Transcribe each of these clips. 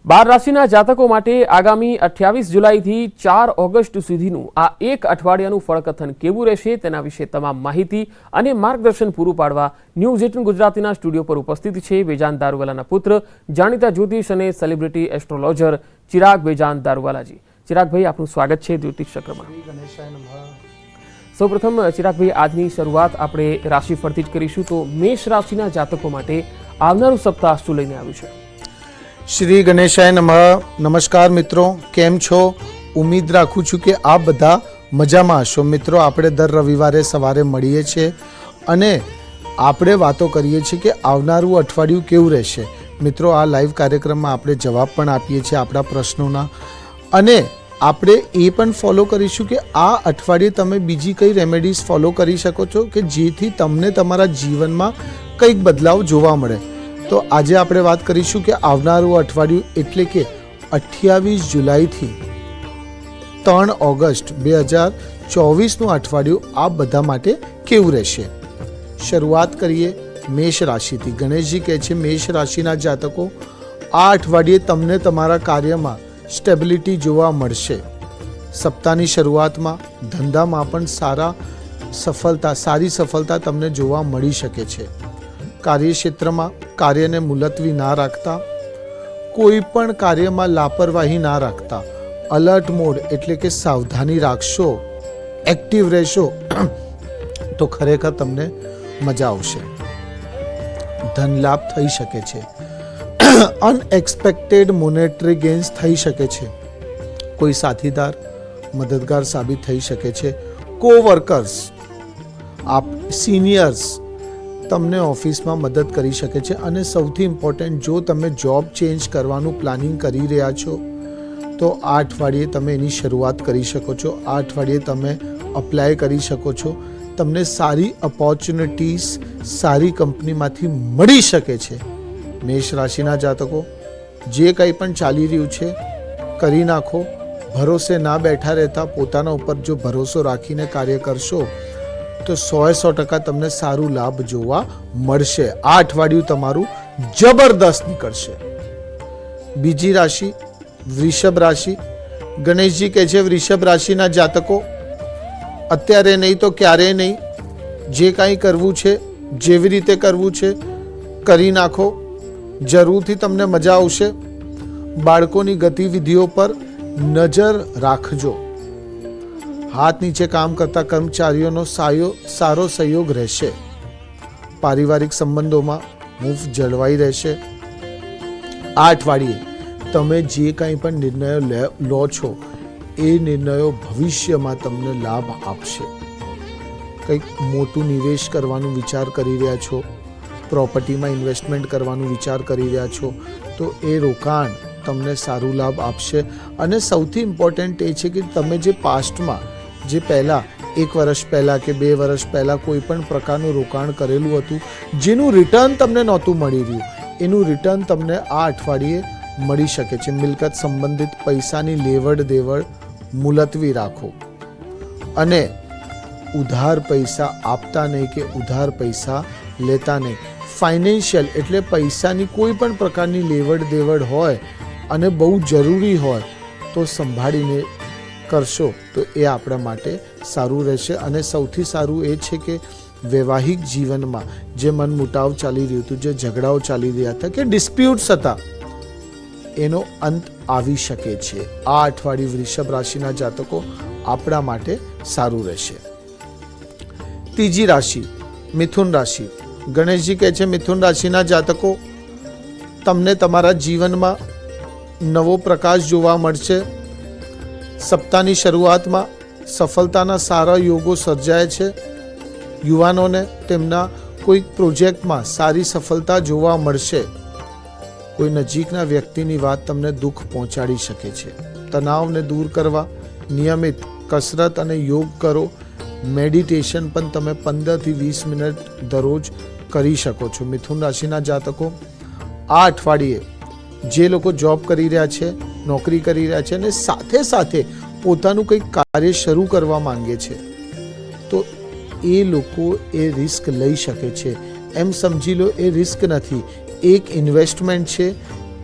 બાર રાશિના જાતકો માટે આગામી 28 જુલાઈથી 4 ઓગસ્ટ સુધીનું આ એક અઠવાડિયાનું ફળકથન કેવું રહેશે તેના વિશે તમામ માહિતી અને માર્ગદર્શન પૂરું પાડવા ન્યૂઝ 18 ગુજરાતીના સ્ટુડિયો પર ઉપસ્થિત છે બેજાન દારૂવાલાના પુત્ર જાણીતા જ્યોતિષ અને સેલિબ્રિટી એસ્ટ્રોલોજર ચિરાગ બેજાન દારૂવાલાજી। ચિરાગભાઈ, આપનું સ્વાગત છે જ્યોતિષ ચક્રમાં। સૌપ્રથમ ચિરાગભાઈ, આજની શરૂઆત આપણે રાશિફળથી જ કરીશું, તો મેષ રાશિના જાતકો માટે આવનારું સપ્તાહ શું લઈને આવ્યું છે? શ્રી ગણેશાય નમઃ। નમસ્કાર મિત્રો, કેમ છો? ઉમ્મીદ રાખું છું કે આપ બધા મજામાં હશો। મિત્રો, આપણે દર રવિવારે સવારે મળીએ છીએ અને આપણે વાતો કરીએ છીએ કે આવનારું અઠવાડિયું કેવું રહેશે। મિત્રો, આ લાઈવ કાર્યક્રમમાં આપણે જવાબ પણ આપીએ છીએ આપણા પ્રશ્નોના, અને આપણે એ પણ ફોલો કરીશું કે આ અઠવાડિયે તમે બીજી કઈ રેમેડીઝ ફોલો કરી શકો છો કે જેથી તમને તમારા જીવનમાં કંઈક બદલાવ જોવા મળે। તો આજે આપણે વાત કરીશું કે આવનારું અઠવાડિયું એટલે કે 28 જુલાઈથી 3 ઓગસ્ટ 2024નું અઠવાડિયું આ બધા માટે કેવું રહેશે। શરૂઆત કરીએ મેષ રાશિથી। ગણેશજી કહે છે, મેષ રાશિના જાતકો, આ અઠવાડિયે તમને તમારા કાર્યમાં સ્ટેબિલિટી જોવા મળશે। સપ્તાહની શરૂઆતમાં ધંધામાં પણ સારી સફળતા તમને જોવા મળી શકે છે। કાર્યક્ષેત્રમાં કાર્યને મુલતવી ના રાખતા, કોઈ પણ કાર્યમાં લાપરવાહી ના રાખતા, અલર્ટ મોડ એટલે કે સાવધાની રાખશો, એક્ટિવ રહેશો તો ખરેખર તમને મજા આવશે। ધન લાભ થઈ શકે છે, અનએક્સપેક્ટેડ મોનેટરી ગેઇન્સ થઈ શકે છે, કોઈ સાથીદાર મદદગાર સાબિત થઈ શકે છે, કોવર્કર્સ સિનિયર્સ તમને ઓફિસમાં મદદ કરી શકે છે। અને સૌથી ઇમ્પોર્ટન્ટ, જો તમે જોબ ચેન્જ કરવાનું પ્લાનિંગ કરી રહ્યા છો તો આ અઠવાડિયે તમે એની શરૂઆત કરી શકો છો। આ અઠવાડિયે તમે અપ્લાય કરી શકો છો, તમને સારી ઓપોર્ચ્યુનિટીઝ સારી કંપનીમાંથી મળી શકે છે। મેષ રાશિના જાતકો, જે કંઈ પણ ચાલી રહ્યું છે કરી નાખો, ભરોસે ના બેઠા રહેતા, પોતાના ઉપર જો ભરોસો રાખીને કાર્ય કરશો તો 100% તમને સારું લાભ જોવા મળશે। આ અઠવાડિયું તમારું જબરદસ્ત નીકળશે। બીજી રાશિ વૃષભ રાશિ। ગણેશજી કહે છે, વૃષભ રાશિના જાતકો, અત્યારે નહીં તો ક્યારેય નહીં, જે કાંઈ કરવું છે જેવી રીતે કરવું છે કરી નાખો, જરૂરથી તમને મજા આવશે। બાળકોની ગતિવિધિઓ પર નજર રાખજો। હાથ નીચે કામ કરતા કર્મચારીઓનો સારો સહયોગ રહેશે। પારિવારિક સંબંધોમાં હૂંફ જળવાઈ રહેશે। આ અઠવાડિયે તમે જે કંઈ પણ નિર્ણયો લો છો એ નિર્ણયો ભવિષ્યમાં તમને લાભ આપશે। કંઈક મોટું નિવેશ કરવાનું વિચાર કરી રહ્યા છો, પ્રોપર્ટીમાં ઇન્વેસ્ટમેન્ટ કરવાનું વિચાર કરી રહ્યા છો તો એ રોકાણ તમને સારું લાભ આપશે। અને સૌથી ઇમ્પોર્ટન્ટ એ છે કે તમે જે પાસ્ટમાં જે પહેલાં 1 વર્ષ પહેલાં કે 2 વર્ષ પહેલાં કોઈ પણ પ્રકારનું રોકાણ કરેલું હતું, જેનું રિટર્ન તમને નહોતું મળી રહ્યું, એનું રિટર્ન તમને આ અઠવાડિયે મળી શકે છે। મિલકત સંબંધિત પૈસાની લેવડ દેવડ મુલતવી રાખો અને ઉધાર પૈસા આપતા નહીં કે ઉધાર પૈસા લેતા નહીં। ફાઇનાન્શિયલ એટલે પૈસાની કોઈ પણ પ્રકારની લેવડ દેવડ હોય અને બહુ જરૂરી હોય તો સંભાળીને કરશો તો એ આપણા માટે સારું રહેશે। અને સૌથી સારું એ છે કે વૈવાહિક જીવનમાં જે મનમુટાવ ચાલી રહ્યું હતું, જે ઝઘડાઓ ચાલી રહ્યા હતા કે ડિસ્પ્યુટ્સ હતા, એનો અંત આવી શકે છે। આ અઠવાડિયું વૃષભ રાશિના જાતકો આપણા માટે સારું રહેશે। ત્રીજી રાશિ મિથુન રાશિ। ગણેશજી કહે છે, મિથુન રાશિના જાતકો, તમને તમારા જીવનમાં નવો પ્રકાશ જોવા મળશે। સપ્તાહની શરૂઆતમાં સફળતાના સારા યોગો સર્જાય છે। યુવાનોને તેમના કોઈ પ્રોજેક્ટમાં સારી સફળતા જોવા મળશે। કોઈ નજીકના વ્યક્તિની વાત તમને દુઃખ પહોંચાડી શકે છે। તણાવને દૂર કરવા નિયમિત કસરત અને યોગ કરો। મેડિટેશન પણ તમે 15 થી 20 મિનિટ દરરોજ કરી શકો છો। મિથુન રાશિના જાતકો, આ અઠવાડિયે જે લોકો જોબ કરી રહ્યા છે, નોકરી કરી રહ્યા છે અને સાથે સાથે પોતાનું કંઈક કાર્ય શરૂ કરવા માંગે છે તો એ લોકો એ રિસ્ક લઈ શકે છે। એમ સમજી લો, એ રિસ્ક નથી, એક ઇન્વેસ્ટમેન્ટ છે,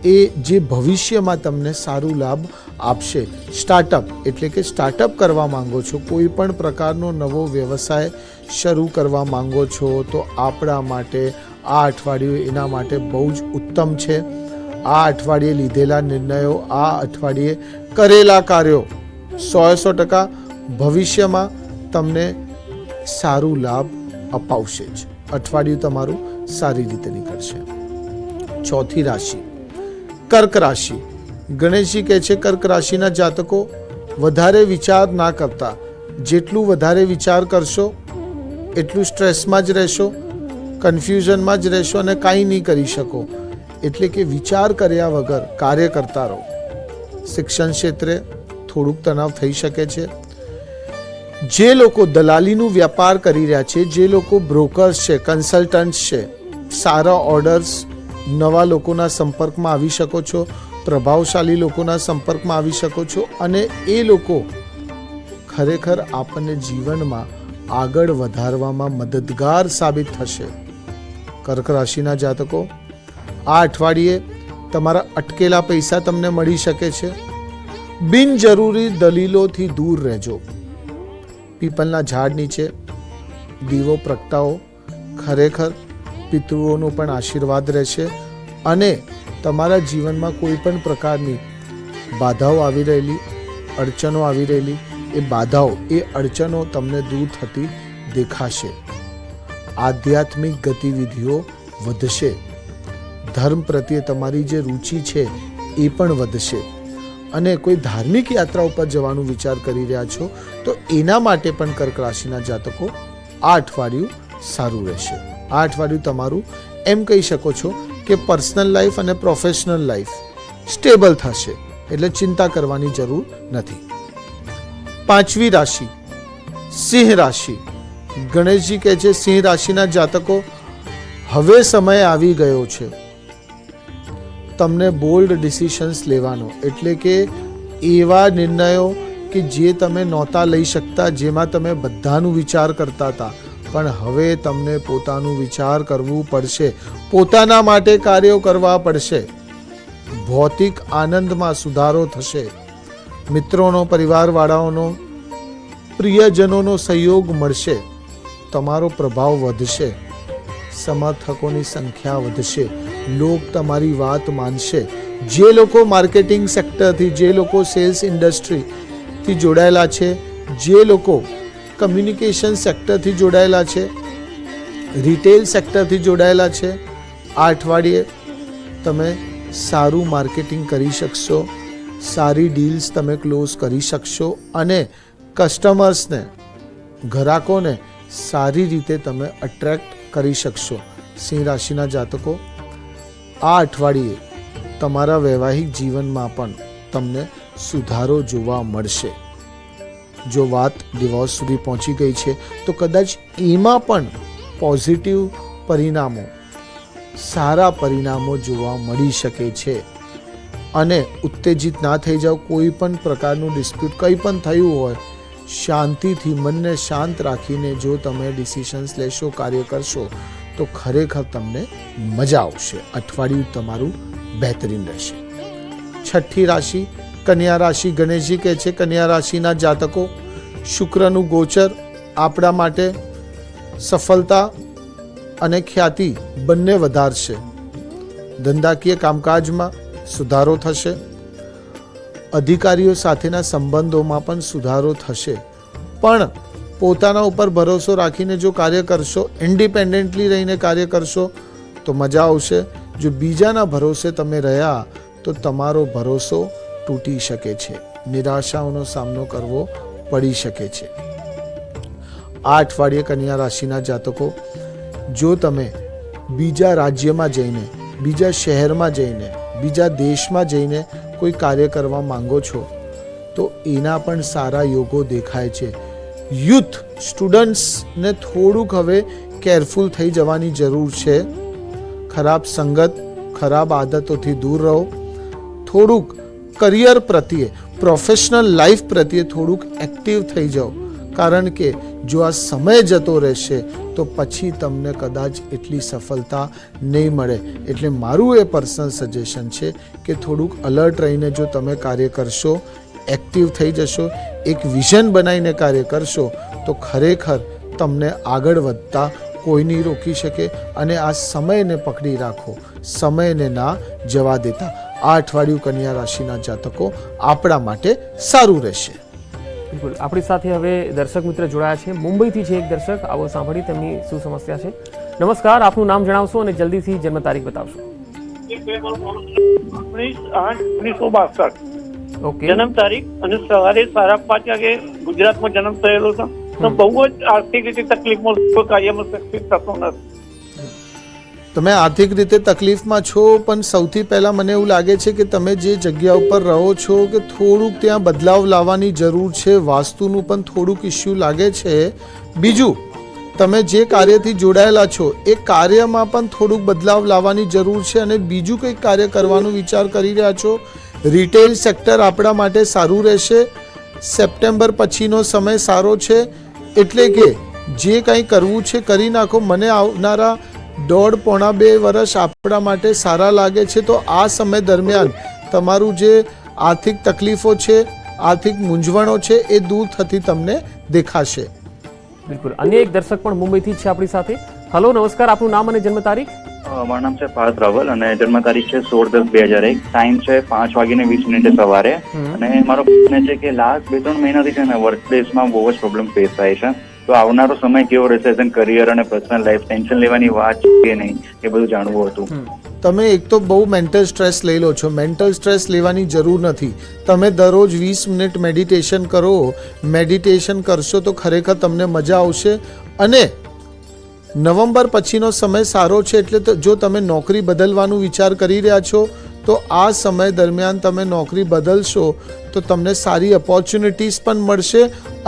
એ જે ભવિષ્યમાં તમને સારું લાભ આપશે. સ્ટાર્ટઅપ એટલે કે સ્ટાર્ટઅપ કરવા માંગો છો, કોઈ પણ પ્રકારનો નવો વ્યવસાય શરૂ કરવા માંગો છો, તો આપણા માટે આ અઠવાડિયું એના માટે બહુ જ ઉત્તમ છે. આ અઠવાડિયે લીધેલા નિર્ણયો, આ અઠવાડિયે કરેલા કાર્યો 100% ભવિષ્યમાં તમને સારું લાભ અપાવશે જ. અઠવાડિયું તમારું સારી રીતે નીકળશે. ચોથી રાશિ કર્ક રાશિ. ગણેશજી કહે છે કર્ક રાશિના જાતકો વધારે વિચાર ના કરતા. જેટલું વધારે વિચાર કરશો એટલું સ્ટ્રેસમાં જ રહેશો, કન્ફ્યુઝનમાં જ રહેશો અને કાંઈ નહીં કરી શકો. એટલે કે વિચાર કર્યા વગર કાર્ય કરતા રહો. શિક્ષણ ક્ષેત્રે થોડુંક તણાવ થઈ શકે છે. જે લોકો દલાલીનું વ્યાપાર કરી રહ્યા છે, જે લોકો બ્રોકર્સ છે, કન્સલ્ટન્ટ્સ છે, સારા ઓર્ડર્સ, નવા લોકોના સંપર્કમાં આવી શકો છો, પ્રભાવશાળી લોકોના સંપર્કમાં આવી શકો છો અને એ લોકો ખરેખર આપણને જીવનમાં આગળ વધારવામાં મદદગાર સાબિત થશે. કર્ક રાશિના જાતકો આ અઠવાડિયે તમારા અટકેલા પૈસા તમને મળી શકે છે. બિનજરૂરી દલીલોથી દૂર રહેજો. પીપલના ઝાડ નીચે દીવો પ્રગટાવો. ખરેખર પિતૃઓનો પણ આશીર્વાદ રહેશે અને તમારા જીવનમાં કોઈ પણ પ્રકારની બાધાઓ આવી રહેલી, અડચણો આવી રહેલી, એ બાધાઓ, એ અડચણો તમને દૂર થતી દેખાશે. આધ્યાત્મિક ગતિવિધિઓ વધશે. ધર્મ પ્રત્યે તમારી જે રુચિ છે એ પણ વધશે અને કોઈ ધાર્મિક યાત્રા ઉપર જવાનું વિચાર કરી રહ્યા છો તો એના માટે પણ કર્ક રાશિના જાતકો આ અઠવાડિયું સારું રહેશે. આ અઠવાડિયું તમારું એમ કહી શકો છો કે પર્સનલ લાઈફ અને પ્રોફેશનલ લાઈફ સ્ટેબલ થશે, એટલે ચિંતા કરવાની જરૂર નથી. પાંચમી રાશિ સિંહ રાશિ. ગણેશજી કહે છે સિંહ રાશિના જાતકો હવે સમય આવી ગયો છે તમને બોલ્ડ ડિસિશન્સ લેવાનો. એટલે કે એવા નિર્ણયો કે જે તમે નહોતા લઈ શકતા, જેમાં તમે બધાનું વિચાર કરતા હતા, પણ હવે તમને પોતાનું વિચાર કરવું પડશે, પોતાના માટે કાર્યો કરવા પડશે. ભૌતિક આનંદમાં સુધારો થશે. મિત્રોનો, પરિવારવાળાઓનો, પ્રિયજનોનો સહયોગ મળશે. તમારો પ્રભાવ વધશે. સમર્થકોની સંખ્યા વધશે. લોક તમારી વાત માનશે. જે લોકો માર્કેટિંગ સેક્ટરથી, જે લોકો સેલ્સ ઇન્ડસ્ટ્રીથી જોડાયેલા છે, જે લોકો કમ્યુનિકેશન સેક્ટરથી જોડાયેલા છે, રિટેલ સેક્ટરથી જોડાયેલા છે, આ અઠવાડિયે તમે સારું માર્કેટિંગ કરી શકશો, સારી ડીલ્સ તમે ક્લોઝ કરી શકશો અને કસ્ટમર્સને, ગ્રાહકોને સારી રીતે તમે અટ્રેક્ટ કરી શકશો. સિંહ રાશિના જાતકો આ અઠવાડિયે તમારા વૈવાહિક જીવનમાં પણ તમને સુધારો જોવા મળશે. જો વાત ડિવોર્સ સુધી પહોંચી ગઈ છે તો કદાચ એમાં પણ પોઝિટિવ પરિણામો, સારા પરિણામો જોવા મળી શકે છે. અને ઉત્તેજિત ના થઈ જાઓ. કોઈ પણ પ્રકારનું ડિસ્પ્યુટ, કંઈ પણ થયું હોય, શાંતિથી, મનને શાંત રાખીને જો તમે ડિસિશન્સ લેશો, કાર્ય કરશો તો ખરેખર તમને મજા આવશે. અઠવાડિયું તમારું બહેતરીન રહેશે. છઠ્ઠી રાશિ કન્યા રાશિ. ગણેશજી કહે છે કન્યા રાશિના જાતકો શુક્રનું ગોચર આપણા માટે સફળતા અને ખ્યાતિ બંને વધારશે. ધંધાકીય કામકાજમાં સુધારો થશે. અધિકારીઓ સાથેના સંબંધોમાં પણ સુધારો થશે. પણ પોતાના ઉપર ભરોસો રાખીને જો કાર્ય કરશો, ઇન્ડિપેન્ડન્ટલી રહીને કાર્ય કરશો તો મજા આવશે. જો બીજાના ભરોસે તમે રહ્યા તો તમારો ભરોસો તૂટી શકે છે, નિરાશાઓનો સામનો કરવો પડી શકે છે. આ અઠવાડિયે કન્યા રાશિના જાતકો જો તમે બીજા રાજ્યમાં જઈને, બીજા શહેરમાં જઈને, બીજા દેશમાં જઈને કોઈ કાર્ય કરવા માંગો છો તો એના પણ સારા યોગો દેખાય છે. યુથ સ્ટુડન્ટ્સને થોડુંક હવે કેરફુલ થઈ જવાની જરૂર છે. ખરાબ સંગત, ખરાબ આદતોથી દૂર રહો. થોડુંક કરિયર પ્રત્યે, પ્રોફેશનલ લાઈફ પ્રત્યે થોડુંક એક્ટિવ થઈ જાઓ કારણ કે જો આ સમય જતો રહેશે તો પછી તમને કદાચ એટલી સફળતા નહીં મળે. એટલે મારું એ પર્સનલ સજેશન છે કે થોડુંક અલર્ટ રહીને જો તમે કાર્ય કરશો, એક્ટિવ થઈ જશો, એક વિઝન બનાવીને કાર્ય કરશો તો ખરેખર તમને આગળ વધતા કોઈ નહીં રોકી શકે. અને આ સમયને પકડી રાખો, સમયને ના જવા દેતા. આ અઠવાડિયું કન્યા રાશિના જાતકો આપણા માટે સારું રહેશે. બિલકુલ. આપણી સાથે હવે દર્શક મિત્ર જોડાયા છે. મુંબઈથી છે એક દર્શક. આવો સાંભળી તેમની શું સમસ્યા છે. નમસ્કાર, આપનું નામ જણાવશો અને જલ્દીથી જન્મ તારીખ બતાવશો. 19/8/1962 ઓકે. જન્મ તારીખ અને સવારે 5:30 વાગે ગુજરાતમાં જન્મ થયેલો છે. તો બહુ જ આર્થિક રીતે તકલીફમાં છું, કાર્યમાં સક્સેસ થતો નથી. તમે આર્થિક રીતે તકલીફમાં છો, પણ સૌથી પહેલાં મને એવું લાગે છે કે તમે જે જગ્યા ઉપર રહો છો કે થોડુંક ત્યાં બદલાવ લાવવાની જરૂર છે. વાસ્તુનું પણ થોડુંક ઇસ્યુ લાગે છે. બીજું, તમે જે કાર્યથી જોડાયેલા છો એ કાર્યમાં પણ થોડુંક બદલાવ લાવવાની જરૂર છે. અને બીજું કંઈક કાર્ય કરવાનો વિચાર કરી રહ્યા છો. રિટેલ સેક્ટર આપણા માટે સારું રહેશે. સપ્ટેમ્બર પછીનો સમય સારો છે. એટલે કે જે કંઈ કરવું છે કરી નાખો. મને આવનારા 1.5-2 વર્ષ આપણા માટે સારા લાગે છે. તો આ સમય દરમિયાન તમારું જે આર્થિક તકલીફો છે, આર્થિક મૂંઝવણો છે એ દૂર થતી તમને દેખાશે. બિલકુલ. અન્ય એક દર્શક પણ મુંબઈથી જ છે આપણી સાથે. હલો, નમસ્કાર, આપનું નામ અને જન્મ તારીખ. મારું નામ છે પાર્થ રાવલ અને જન્મ તારીખ છે 16/10/2001. ટાઈમ છે 5:20 સવારે. અને મારો પ્રશ્ન છે કે લાસ્ટ 2-3 મહિનાથી છે ને વર્ક પ્લેસમાં બહુ જ પ્રોબ્લેમ ફેસ થાય છે. તો આવનારો સમય કેવો રહેશે? કરિયર અને પર્સનલ લાઈફ, ટેન્શન લેવાની વાત છે નહીં, એ બધું જાણવું હતું. તમે એક તો બહુ મેન્ટલ સ્ટ્રેસ લઈ લો છો. મેન્ટલ સ્ટ્રેસ લેવાની જરૂર નથી. તમે દરરોજ 20 મિનિટ મેડિટેશન કરો. મેડિટેશન કરશો તો ખરેખર તમને મજા આવશે. અને નવેમ્બર પછીનો સમય સારો છે. એટલે તો જો તમે નોકરી બદલવાનું વિચાર કરી રહ્યા છો તો આ સમય દરમિયાન તમે નોકરી બદલશો તો તમને સારી ઓપોર્ચ્યુનિટીઝ પણ મળશે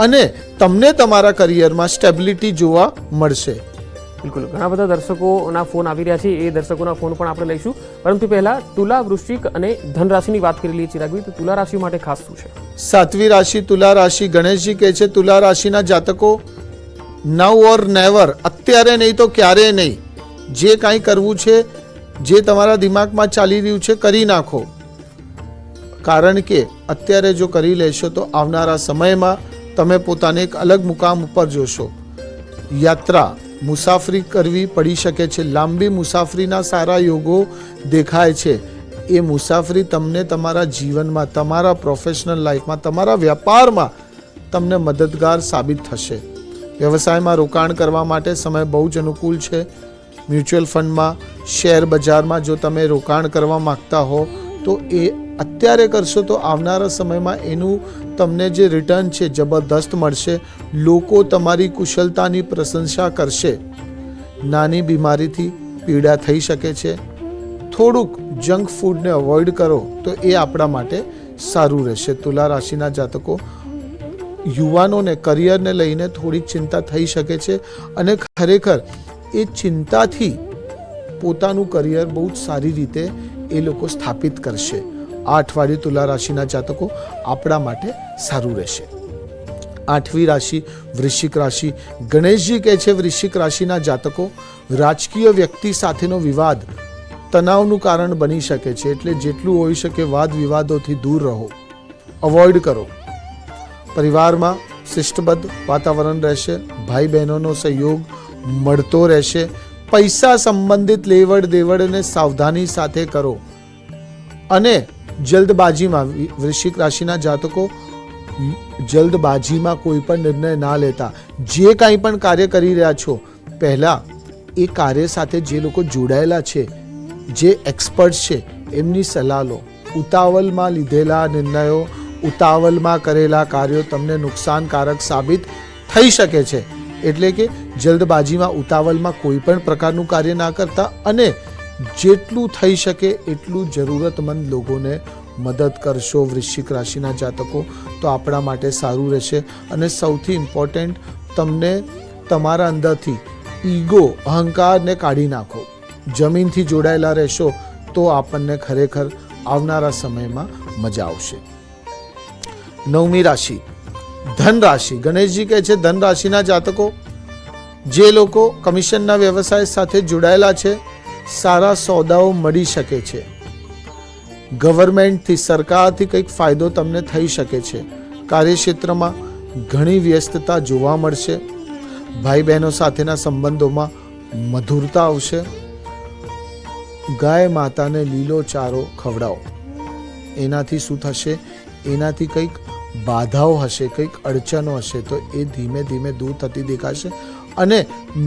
અને તમને તમારા કરિયરમાં સ્ટેબિલિટી જોવા મળશે. બિલકુલ. ઘણા બધા દર્શકોના ફોન આવી રહ્યા છે. એ દર્શકોના ફોન પણ આપણે લઈશું. પરંતુ પહેલા તુલા, વૃશ્ચિક અને ધન રાશિની વાત કરી લઈએ ચિરાગભાઈ. તો તુલા રાશિ માટે ખાસ શું છે? 7મી રાશિ તુલા રાશિ. ગણેશજી કહે છે તુલા રાશિના જાતકો નાઉ ઓર નેવર, અત્યારે નહીં તો ક્યારેય નહીં. જે કાંઈ કરવું છે, જે તમારા દિમાગમાં ચાલી રહ્યું છે કરી નાખો. કારણ કે અત્યારે જો કરી લેશો તો આવનારા સમયમાં તમે પોતાને એક અલગ મુકામ ઉપર જોશો. યાત્રા, મુસાફરી કરવી પડી શકે છે. લાંબી મુસાફરીના સારા યોગો દેખાય છે. એ મુસાફરી તમને તમારા જીવનમાં, તમારા પ્રોફેશનલ લાઈફમાં, તમારા વ્યાપારમાં તમને મદદગાર સાબિત થશે. વ્યવસાયમાં રોકાણ કરવા માટે સમય બહુ જ અનુકૂળ છે. મ્યુચ્યુઅલ ફંડમાં, શેર બજારમાં જો તમે રોકાણ કરવા માગતા હો તો એ અત્યારે કરશો તો આવનારા સમયમાં એનું તમને જે રિટર્ન છે જબરદસ્ત મળશે. લોકો તમારી કુશળતાની પ્રશંસા કરશે. નાની બીમારીથી પીડા થઈ શકે છે. થોડુંક જંક ફૂડને અવોઇડ કરો તો એ આપણા માટે સારું રહેશે. તુલા રાશિના જાતકો, યુવાનોને કરિયરને લઈને થોડીક ચિંતા થઈ શકે છે અને ખરેખર એ ચિંતાથી પોતાનું કરિયર બહુ જ સારી રીતે એ લોકો સ્થાપિત કરશે. આ અઠવાડિયું તુલા રાશિના જાતકો આપણા માટે સારું રહેશે. 8મી રાશિ વૃશ્ચિક રાશિ. ગણેશજી કહે છે વૃશ્ચિક રાશિના જાતકો, રાજકીય વ્યક્તિ સાથેનો વિવાદ તણાવનું કારણ બની શકે છે. એટલે જેટલું હોઈ શકે વાદ વિવાદોથી દૂર રહો, અવોઇડ કરો. પરિવારમાં શિસ્તબદ્ધ વાતાવરણ રહેશે. ભાઈ બહેનોનો સહયોગ મળતો રહેશે. પૈસા સંબંધિત લેવડ દેવડને સાવધાની સાથે કરો અને જલ્દબાજીમાં, વૃશ્ચિક રાશિના જાતકો જલ્દબાજીમાં કોઈ પણ નિર્ણય ના લેતા. જે કાંઈ પણ કાર્ય કરી રહ્યા છો પહેલાં એ કાર્ય સાથે જે લોકો જોડાયેલા છે, જે એક્સપર્ટ છે એમની સલાહ લો. ઉતાવળમાં લીધેલા નિર્ણયો, ઉતાવળમાં કરેલા કાર્યો તમને નુકસાનકારક સાબિત થઈ શકે છે. એટલે કે જલ્દબાજીમાં, ઉતાવળમાં કોઈ પણ પ્રકારનું કાર્ય ના કરતા અને જેટલું થઈ શકે એટલું જરૂરતમંદ લોકોને મદદ કરશો. વૃશ્ચિક રાશિના જાતકો તો આપણા માટે સારું રહેશે. અને સૌથી ઇમ્પોર્ટન્ટ, તમને તમારા અંદરથી ઈગો, અહંકારને કાઢી નાખો. જમીનથી જોડાયેલા રહેશો તો આપણને ખરેખર આવનારા સમયમાં મજા આવશે. 9મી રાશિ ધન રાશિ, ગણેશજી કહે છે ધન રાશિના જાતકો, જે લોકો કમિશનના વ્યવસાય સાથે જોડાયેલા છે, સારા સોદાઓ મળી શકે છે. ગવર્મેન્ટથી, સરકારથી કંઈક ફાયદો તમને થઈ શકે છે. કાર્યક્ષેત્રમાં ઘણી વ્યસ્તતા જોવા મળશે. ભાઈ બહેનો સાથેના સંબંધોમાં મધુરતા આવશે. ગાય માતાને લીલો ચારો ખવડાવો. એનાથી શું થશે? એનાથી કંઈક બાધાઓ હશે, કંઈક અડચણો હશે તો એ ધીમે ધીમે દૂર થતી દેખાશે. અને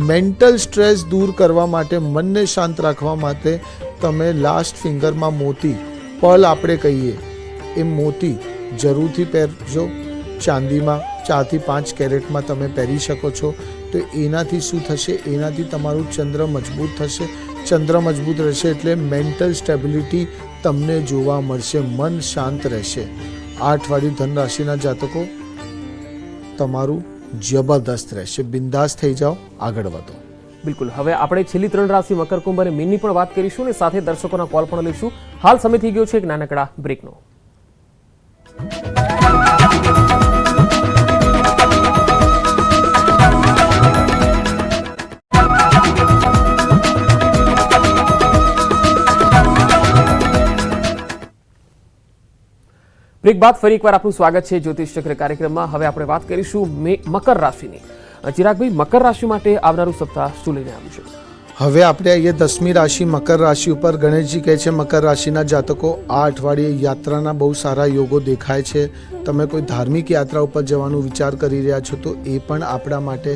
મેન્ટલ સ્ટ્રેસ દૂર કરવા માટે, મનને શાંત રાખવા માટે તમે લાસ્ટ ફિંગરમાં મોતી, પલ આપણે કહીએ એ મોતી જરૂરથી પહેરજો. ચાંદીમાં 4 થી 5 કેરેટમાં તમે પહેરી શકો છો. તો એનાથી શું થશે? એનાથી તમારું ચંદ્ર મજબૂત થશે. ચંદ્ર મજબૂત રહેશે એટલે મેન્ટલ સ્ટેબિલિટી તમને જોવા મળશે, મન શાંત રહેશે. 8 વાળી ધન રાશિના જાતકો, તમારું જબરદસ્ત રહેશે. બિંદાસ થઈ જાઓ, આગળ વધો. બિલકુલ. હવે આપણે છેલ્લી 3 રાશિ મકર, કુંભ અને મીનની પણ વાત કરીશું અને સાથે દર્શકોના કોલ પણ લઈશું. હાલ સમય થઈ ગયો છે એક નાનકડા બ્રેકનો. બ્રેક બાદ ફરી એકવાર આપનું સ્વાગત છે જ્યોતિષ ચક્ર કાર્યક્રમમાં. હવે આપણે વાત કરીશું મકર રાશિની. ચિરાગભાઈ, મકર રાશિ માટે આવનારું સપ્તાહ શું લઈને આવ્યું છે? હવે આપણે આવીએ 10મી રાશિ મકર રાશિ ઉપર. ગણેશજી કહે છે મકર રાશિના જાતકો, આ અઠવાડિયે યાત્રાના બહુ સારા યોગો દેખાય છે. તમે કોઈ ધાર્મિક યાત્રા ઉપર જવાનું વિચાર કરી રહ્યા છો તો એ પણ આપણા માટે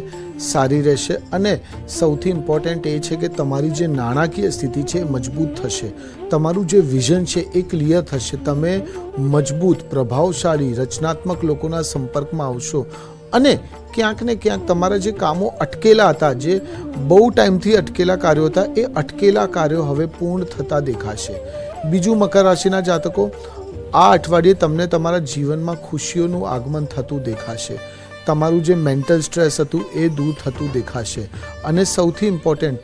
સારી રહેશે. અને સૌથી ઇમ્પોર્ટન્ટ એ છે કે તમારી જે નાણાકીય સ્થિતિ છે એ મજબૂત થશે. તમારું જે વિઝન છે એ ક્લિયર થશે. તમે મજબૂત, પ્રભાવશાળી, રચનાત્મક લોકોના સંપર્કમાં આવશો. અને ક્યાંક ને ક્યાંક તમારા જે કામો અટકેલા હતા, જે બહુ ટાઈમથી અટકેલા કાર્યો હતા, એ અટકેલા કાર્યો હવે પૂર્ણ થતા દેખાશે. બીજું, મકર રાશિના જાતકો, આ અઠવાડિયે તમને તમારા જીવનમાં ખુશીઓનું આગમન થતું દેખાશે. તમારું જે મેન્ટલ સ્ટ્રેસ હતું એ દૂર થતું દેખાશે. અને સૌથી ઇમ્પોર્ટન્ટ,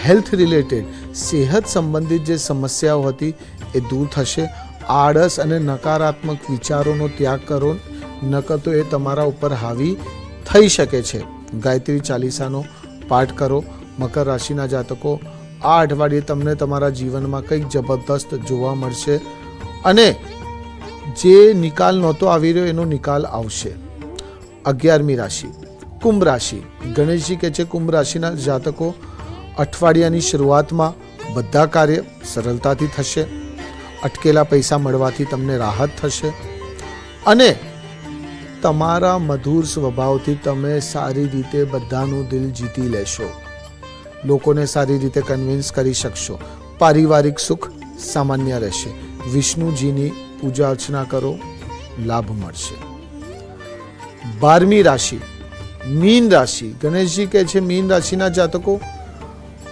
હેલ્થ રિલેટેડ, સેહત સંબંધિત જે સમસ્યાઓ હતી એ દૂર થશે. આળસ અને નકારાત્મક વિચારોનો ત્યાગ કરો, નકર તો એ તમારા ઉપર હાવી થઈ શકે છે. ગાયત્રી ચાલીસાનો પાઠ કરો. મકર રાશિના જાતકો, આ અઠવાડિયે તમને તમારા જીવનમાં કંઈક જબરદસ્ત જોવા મળશે. અને જે નિકાલ નહોતો આવી રહ્યો એનો નિકાલ આવશે. 11મી રાશિ કુંભ રાશિ. ગણેશજી કહે છે કુંભ રાશિના જાતકો, અઠવાડિયાની શરૂઆતમાં બધા કાર્ય સરળતાથી થશે. અટકેલા પૈસા મળવાથી તમને રાહત થશે. અને તમારા મધુર સ્વભાવથી તમે સારી રીતે બધાનું દિલ જીતી લેશો. લોકોને સારી રીતે કન્વિન્સ કરી શકશો. પારિવારિક સુખ સામાન્ય રહેશે. વિષ્ણુજીની પૂજા અર્ચના કરો, લાભ મળશે. 12મી રાશિ મીન રાશિ. ગણેશજી કહે છે મીન રાશિના જાતકો,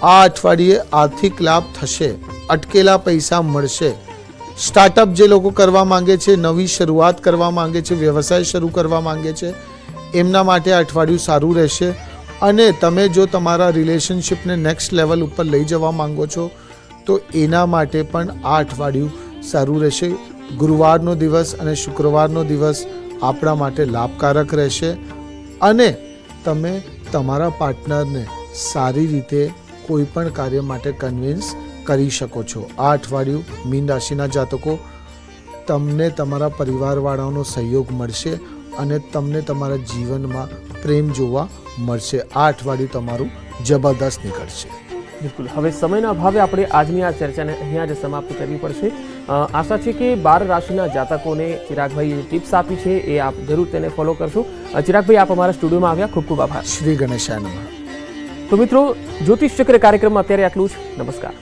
આ અઠવાડિયે આર્થિક લાભ થશે. અટકેલા પૈસા મળશે. સ્ટાર્ટઅપ જે લોકો કરવા માંગે છે, નવી શરૂઆત કરવા માંગે છે, વ્યવસાય શરૂ કરવા માંગે છે, એમના માટે આ અઠવાડિયું સારું રહેશે. અને તમે જો તમારા રિલેશનશિપને નેક્સ્ટ લેવલ ઉપર લઈ જવા માંગો છો તો એના માટે પણ આ અઠવાડિયું સારું રહેશે. ગુરુવારનો દિવસ અને શુક્રવારનો દિવસ આપણા માટે લાભકારક રહેશે. અને તમે તમારા પાર્ટનરને સારી રીતે કોઈ પણ કાર્ય માટે કન્વિન્સ કરી શકો છો. આ અઠવાડિયું મીન રાશિના જાતકો, તમને તમારા પરિવારવાળાનો સહયોગ મળશે અને તમને તમારા જીવનમાં પ્રેમ જોવા મળશે. આ અઠવાડિયું તમારું જબરદસ્ત નીકળશે. બિલકુલ. હવે સમયના અભાવે આપણે આજની આ ચર્ચાને અહીંયા જ સમાપ્ત કરવી પડશે. આશા છે કે 12 રાશિના જાતકોને ચિરાગભાઈએ ટિપ્સ આપી છે એ આપ જરૂર તેને ફોલો કરશો. ચિરાગભાઈ, આપ અમારા સ્ટુડિયોમાં આવ્યા, ખૂબ ખૂબ આભાર. શ્રી ગણેશાય નમઃ. તો મિત્રો, જ્યોતિષ ચક્ર કાર્યક્રમમાં અત્યારે આટલું જ. નમસ્કાર.